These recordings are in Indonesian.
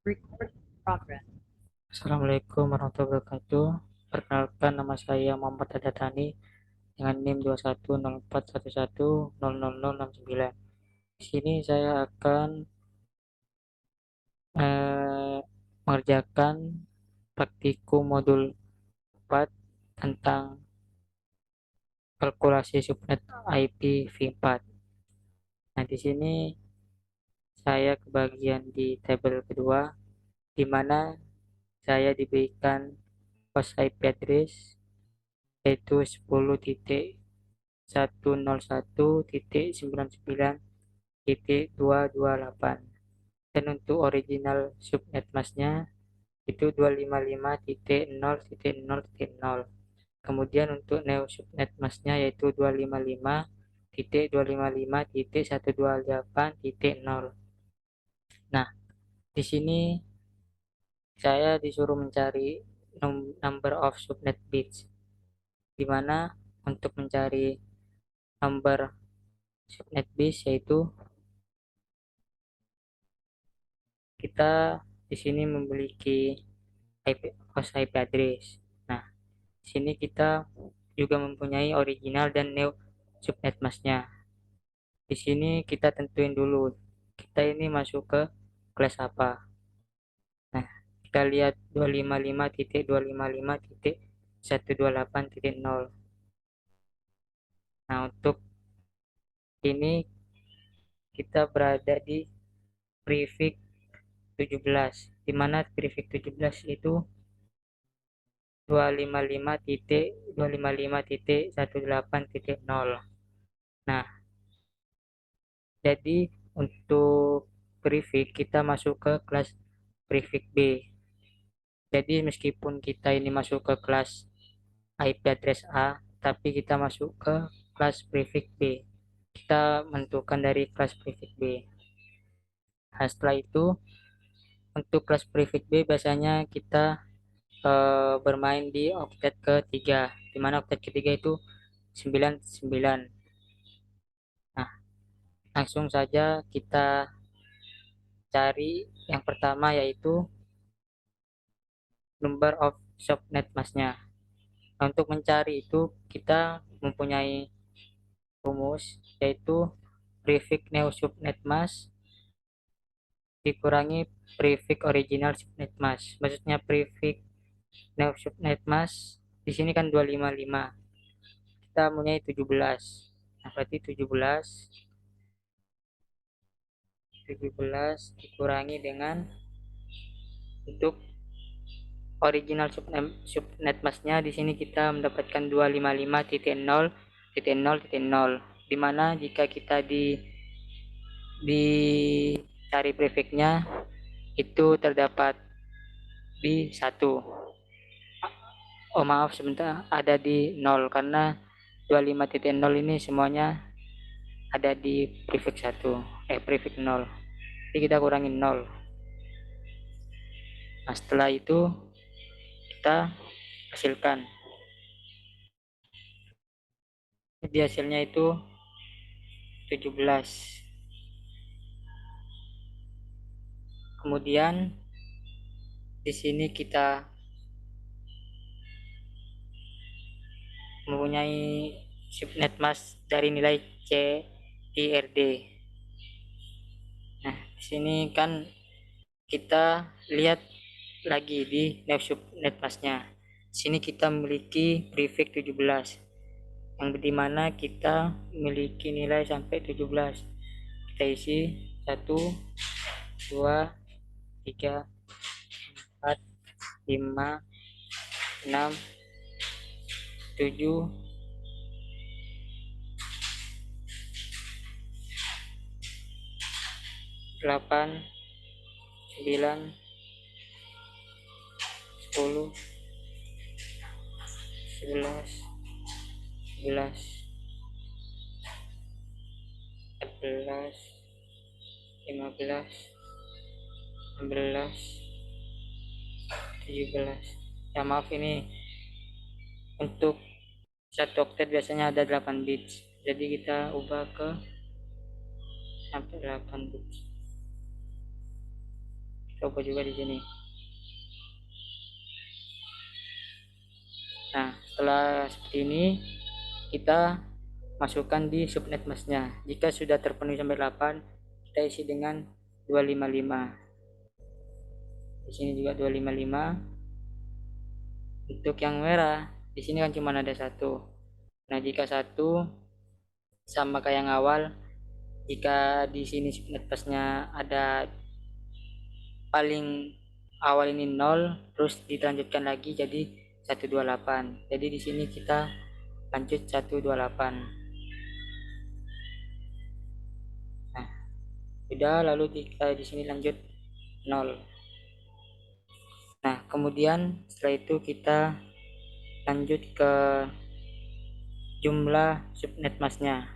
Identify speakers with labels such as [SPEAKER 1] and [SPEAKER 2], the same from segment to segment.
[SPEAKER 1] Record progress.
[SPEAKER 2] Assalamualaikum warahmatullahi wabarakatuh. Perkenalkan, nama saya Muhammad Hadatani dengan NIM 210411000069. Di sini saya akan eh, mengerjakan praktikum modul 4 tentang kalkulasi subnet IPv4. Nah, di sini saya kebagian di tabel kedua, di mana saya diberikan host IP address yaitu 10.101.99.228, dan untuk original subnet masknya itu 255.0.0.0. Kemudian untuk neo subnet masknya yaitu 255.255.128.0. Nah, di sini saya disuruh mencari number of subnet bits, di mana untuk mencari number subnet bits yaitu kita di sini memiliki host IP address. Nah, di sini kita juga mempunyai original dan new subnet masknya. Di sini kita tentuin dulu kita ini masuk ke kelas apa. Nah, kita lihat 255.255.128.0. Nah, untuk ini kita berada di prefix 17, di mana prefix 17 itu 255.255.118.0. Nah, jadi untuk prefix kita masuk ke kelas prefix B. Jadi meskipun kita ini masuk ke kelas IP address A, tapi kita masuk ke kelas prefix B. Kita menentukan dari kelas prefix B. Nah, setelah itu untuk kelas prefix B biasanya kita bermain di oktet ketiga, di mana oktet ketiga itu 99. Nah, langsung saja kita cari yang pertama yaitu number of subnet masknya. Nah, untuk mencari itu kita mempunyai rumus yaitu prefix neo subnet mask dikurangi prefix original subnet mask. Maksudnya prefix neo subnet mask di sini kan 255. Kita mempunyai 17. Nah, berarti 17 dikurangi dengan untuk original subnet masknya di sini kita mendapatkan 255.0.0.0, di mana jika kita dicari prefixnya itu terdapat di 1. Oh, maaf sebentar, ada di 0 karena 25.0 ini semuanya ada di prefix 1, prefix 0. Jadi kita kurangi 0. Nah, setelah itu kita hasilkan. Jadi hasilnya itu 17. Kemudian di sini kita mempunyai subnet mask dari nilai CIRD. Nah, di sini kan kita lihat lagi di neo subnet masknya. Di sini kita memiliki prefix 17 yang dimana kita memiliki nilai sampai 17. Kita isi 1, 2, 3, 4, 5, 6, 7, 8, 9, 10, 11, 12, 14, 15, 16, 17. Ya maaf, ini untuk satu oktet biasanya ada 8 bits, jadi kita ubah ke sampai 8 bits. coba juga di sini. Nah, setelah seperti ini kita masukkan di subnet masknya. Jika sudah terpenuhi sampai 8, kita isi dengan 255. Di sini juga 255. Untuk yang merah, di sini kan cuma ada satu. Nah, jika satu sama kayak yang awal, jika di sini subnet masknya ada paling awal ini 0, terus dilanjutkan lagi jadi 128. Jadi di sini kita lanjut 128. Nah, sudah, lalu kita di sini lanjut 0. Nah, kemudian setelah itu kita lanjut ke jumlah subnet masknya.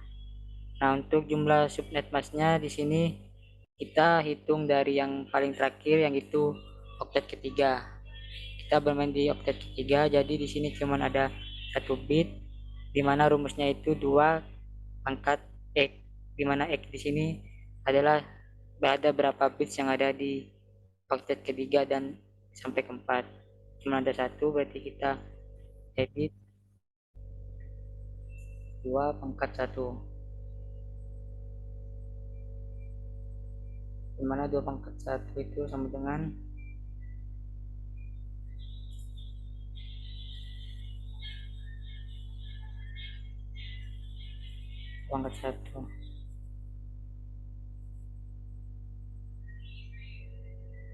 [SPEAKER 2] Nah, untuk jumlah subnet masknya di sini kita hitung dari yang paling terakhir, yang itu oktet ketiga. Kita bermain di oktet ketiga, jadi di sini cuma ada satu bit, di mana rumusnya itu 2 pangkat X, di mana X di sini adalah ada berapa bits yang ada di oktet ketiga dan sampai keempat. Cuma ada satu, berarti kita edit 2 pangkat 1, dimana 2 pangkat 1 itu sama dengan pangkat 1.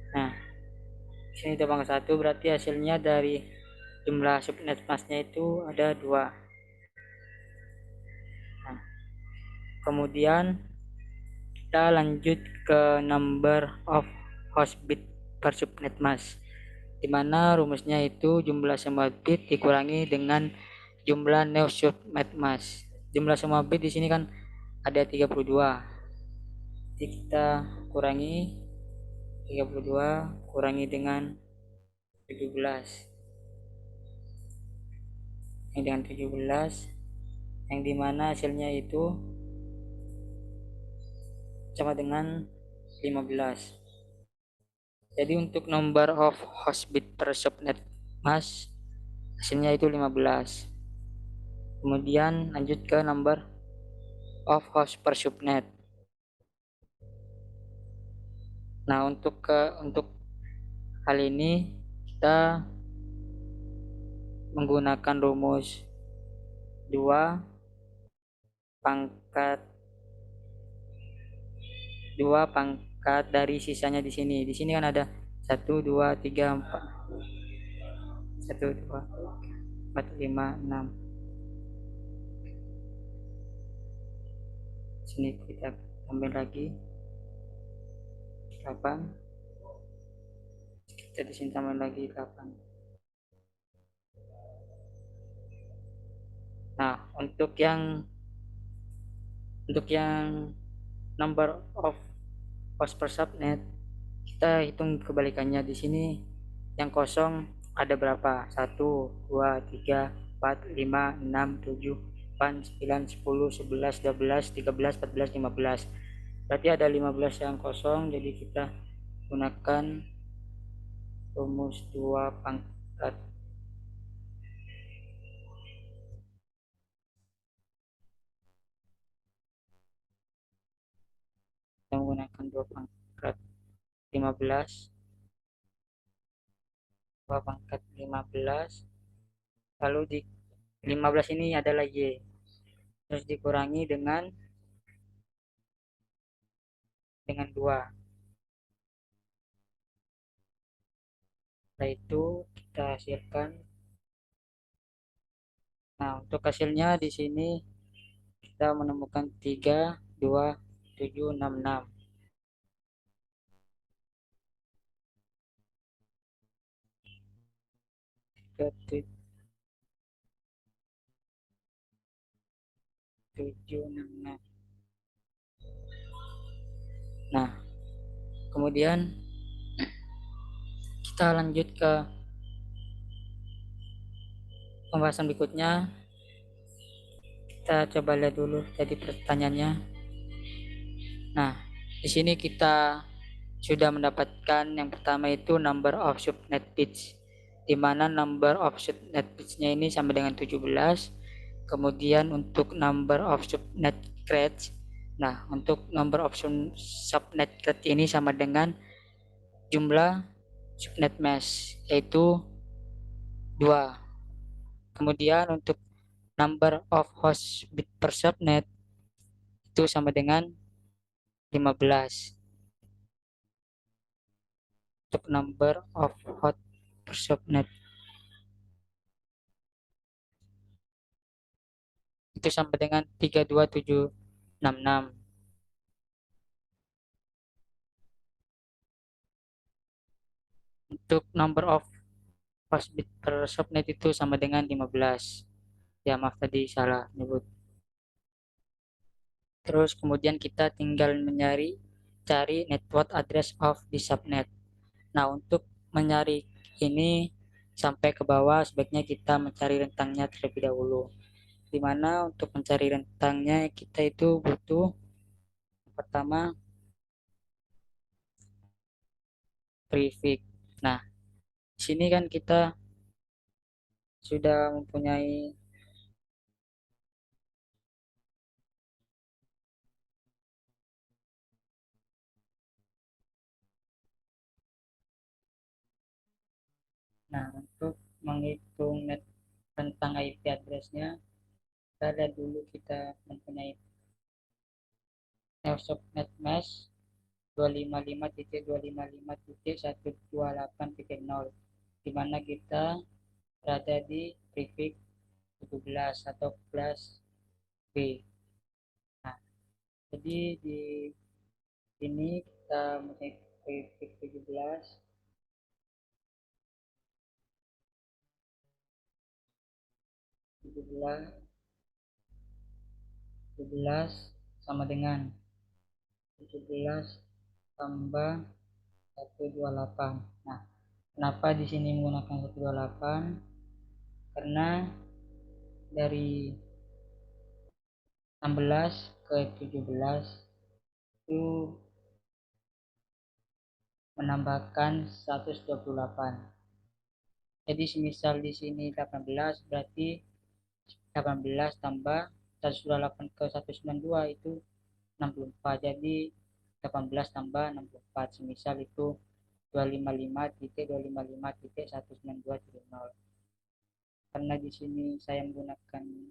[SPEAKER 2] Nah, sini 2 pangkat 1 berarti hasilnya dari jumlah subnet masknya itu ada 2. Nah, kemudian kita lanjut ke number of host bit per subnet mask, dimana rumusnya itu jumlah semua bit dikurangi dengan jumlah new subnet mask. Jumlah semua bit di sini kan ada 32. Jadi kita kurangi 32 kurangi dengan 17. Yang dengan 17 yang dimana hasilnya itu sama dengan 15. Jadi untuk number of host bit per subnet mask hasilnya itu 15. Kemudian lanjut ke number of host per subnet. Nah, untuk hal ini kita menggunakan rumus 2 pangkat 2 pangkat dari sisanya di sini. Di sini kan ada 1 2 3 4 1 2 4 5 6. Sini kita tambah lagi 8. Kita di sini tambah lagi 8. Nah, untuk yang number of host per subnet, kita hitung kebalikannya. Di sini yang kosong ada berapa? 1 2 3 4 5 6 7 8 9 10 11 12 13 14 15. Berarti ada 15 yang kosong, jadi kita gunakan rumus 2 pangkat kita menggunakan 2 pangkat 15, 2 pangkat 15, lalu di 15 ini adalah Y, terus dikurangi dengan 2. Setelah itu kita hasilkan. Nah, untuk hasilnya di sini kita menemukan 3 2 7 6 6. 3 7 6 6. Nah, kemudian kita lanjut ke pembahasan berikutnya. Kita coba lihat dulu tadi pertanyaannya. Nah, di sini kita sudah mendapatkan yang pertama itu number of subnet bits, di mana number of subnet bits-nya ini sama dengan 17. Kemudian untuk number of subnet creds, nah untuk number of subnet cred ini sama dengan jumlah subnet mesh, yaitu 2. Kemudian untuk number of host bit per subnet itu sama dengan 15. Untuk number of host per subnet itu sama dengan 32766. Untuk number of host bit per subnet itu sama dengan 15. Ya, maaf tadi salah nyebut. Terus kemudian kita tinggal cari network address of the subnet. Nah, untuk mencari ini sampai ke bawah, sebaiknya kita mencari rentangnya terlebih dahulu. Di mana untuk mencari rentangnya kita itu butuh pertama prefix. Nah, di sini kan kita sudah mempunyai, nah untuk menghitung rentang IP address-nya, kita lihat dulu kita mempunyai subnet mesh 255.255.128.0, di mana kita berada di prefix 17 atau kelas B. Nah, jadi di sini kita mempunyai prefix 17, 17, 17 sama dengan 17 tambah 128. Nah, kenapa di sini menggunakan 128? Karena dari 16 ke 17 itu menambahkan 128. Jadi semisal di sini 18, berarti 18 tambah 128 ke 192 itu 64. Jadi 18 tambah 64, semisal itu 255.255.192.0. Karena di sini saya menggunakan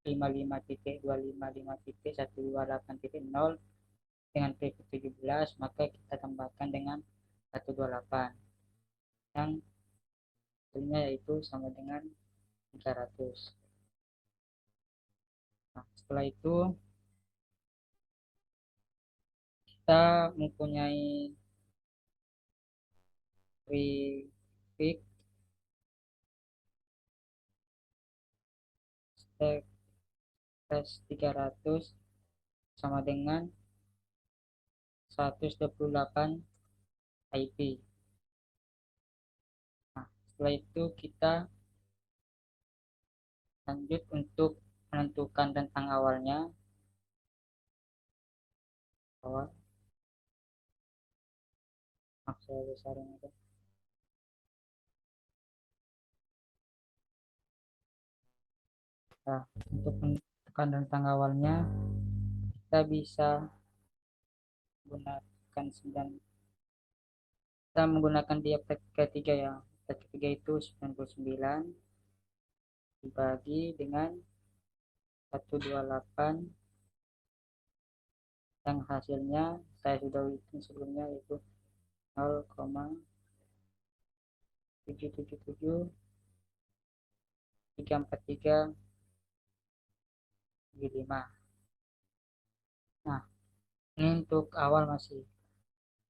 [SPEAKER 2] 255.255.128.0 dengan prefix 17, maka kita tambahkan dengan 128 yang hasilnya yaitu sama dengan 300. Nah, setelah itu kita mempunyai prefix 300 sama dengan 128 IP. Nah, setelah itu kita lanjut untuk menentukan rentang awalnya. Awal maksud besarin aja. Nah, untuk menentukan rentang awalnya kita bisa menggunakan 9, kita menggunakan dia ketiga ya. Ketiga itu 99 dibagi dengan 128 yang hasilnya saya sudah hitung sebelumnya, yaitu 0,777.343.75. Nah, ini untuk awal masih.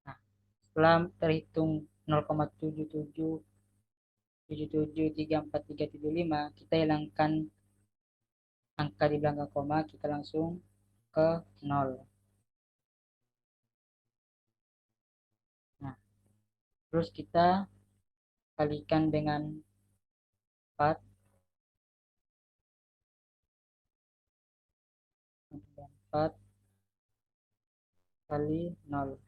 [SPEAKER 2] Nah, setelah terhitung 0,7777334375, kita hilangkan angka di belakang koma, kita langsung ke 0. Nah, terus kita kalikan dengan 4, 4 kali 0.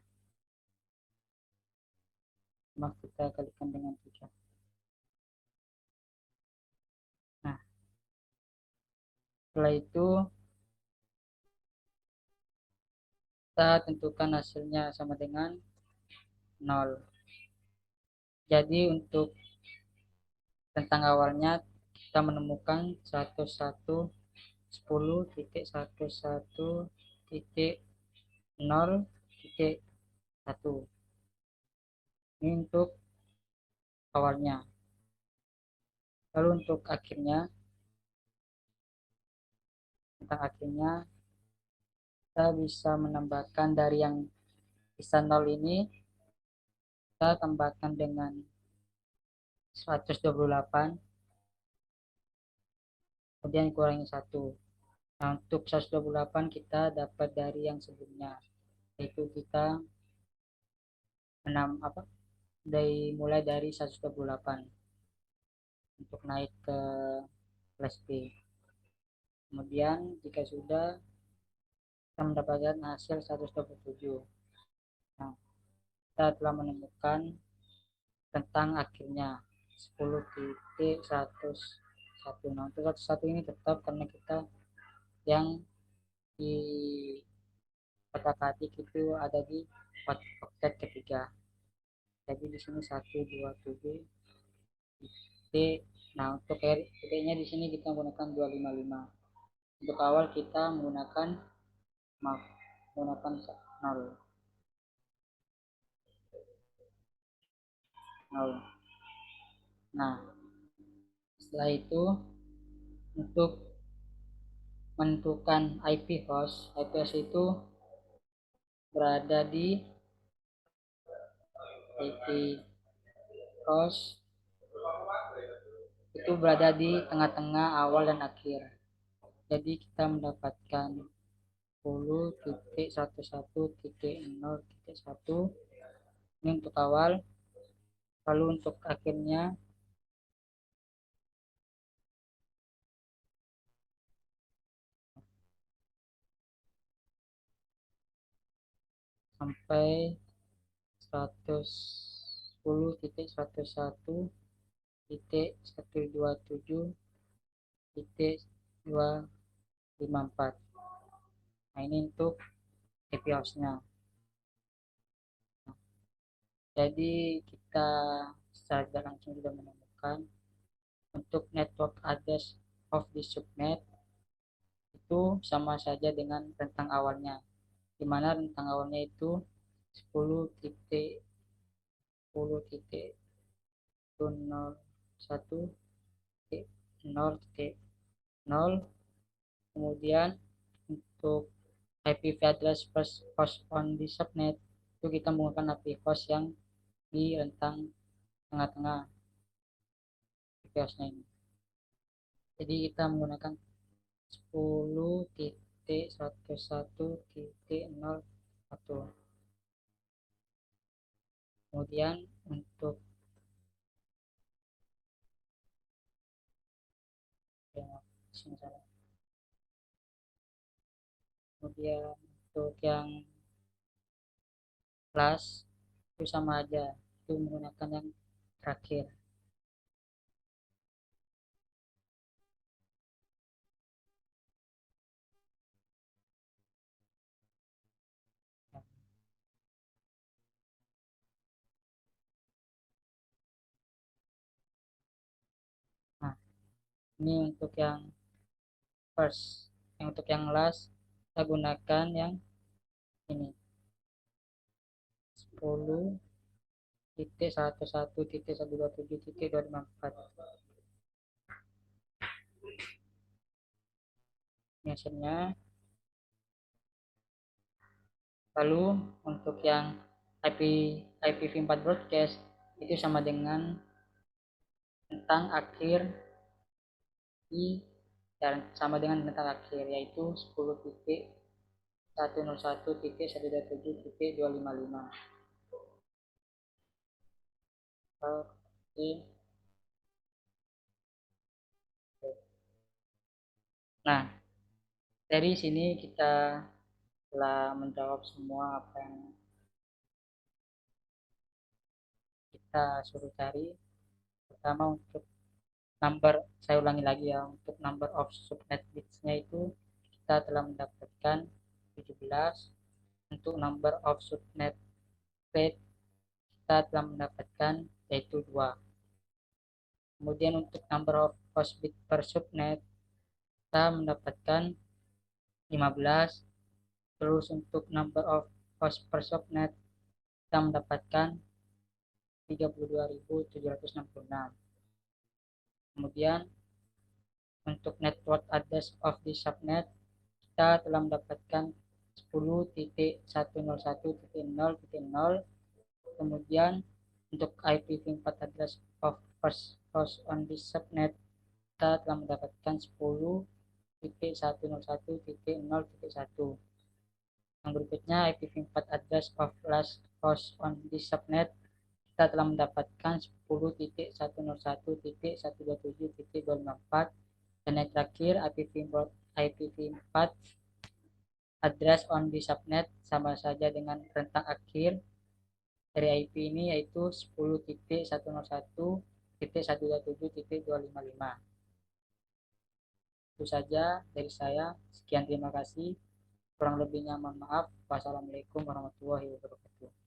[SPEAKER 2] Maka kita kalikan dengan 3. Nah, setelah itu kita tentukan hasilnya sama dengan 0. Jadi untuk tentang awalnya kita menemukan 11.10.1. Ini untuk awalnya. Lalu untuk akhirnya, tentang akhirnya kita bisa menambahkan dari yang bisa 0 ini, kita tambahkan dengan 128, kemudian kurangi 1. Nah, untuk 128 kita dapat dari yang sebelumnya, yaitu kita mulai dari 128 untuk naik ke kelas B. Kemudian jika sudah, kita mendapatkan hasil 127. Nah, kita telah menemukan tentang akhirnya 10.101. Nah, untuk 101 ini tetap karena kita yang di kotak-katik itu ada di oktet ketiga. Jadi di sini 127 titik. Nah, untuk titiknya di sini kita menggunakan 255. Untuk awal kita menggunakan maaf, menggunakan 0. 0. Nah, setelah itu untuk menentukan IP host itu berada di IP host itu berada di tengah-tengah awal dan akhir. Jadi kita mendapatkan 10.11.0.1 ini untuk awal. Lalu untuk akhirnya sampai 110.101.127.254. Nah, ini untuk IP host-nya. Jadi kita secara langsung sudah menemukan untuk network address of the subnet itu sama saja dengan rentang awalnya, di mana rentang awalnya itu 10.10.1.0.0. Kemudian untuk IP address first host on the subnet itu kita menggunakan IP host yang di rentang tengah-tengah IP hostnya ini. Jadi kita menggunakan 10.11.0.1. Kemudian untuk kemudian untuk yang kelas itu sama aja, itu menggunakan yang terakhir. Nah, ini untuk yang first. Yang untuk yang last kita gunakan yang ini 10.11.127.254 ini hasilnya. Lalu untuk yang IP IPv4 broadcast itu sama dengan tentang akhir di dan sama dengan tentang akhir, yaitu 10.101.127.255. Oke. Nah, dari sini kita telah menjawab semua apa yang kita suruh cari. Pertama untuk number, saya ulangi lagi ya, untuk number of subnet bits-nya itu kita telah mendapatkan 17. Untuk number of subnet page kita telah mendapatkan yaitu 2. Kemudian untuk number of host bit per subnet kita mendapatkan 15. Terus untuk number of host per subnet kita mendapatkan 32.766. Kemudian untuk network address of the subnet kita telah mendapatkan 10.101.0.0. Kemudian untuk IPv4 address of first host on this subnet kita telah mendapatkan 10.101.0.1. Yang berikutnya IPv4 address of last host on this subnet kita telah mendapatkan 10.101.127.254. Dan yang terakhir IPv4 address on the subnet sama saja dengan rentang akhir dari IP ini yaitu 10.101.127.255. Itu saja dari saya. Sekian, terima kasih. Kurang lebihnya mohon maaf. Wassalamualaikum warahmatullahi wabarakatuh.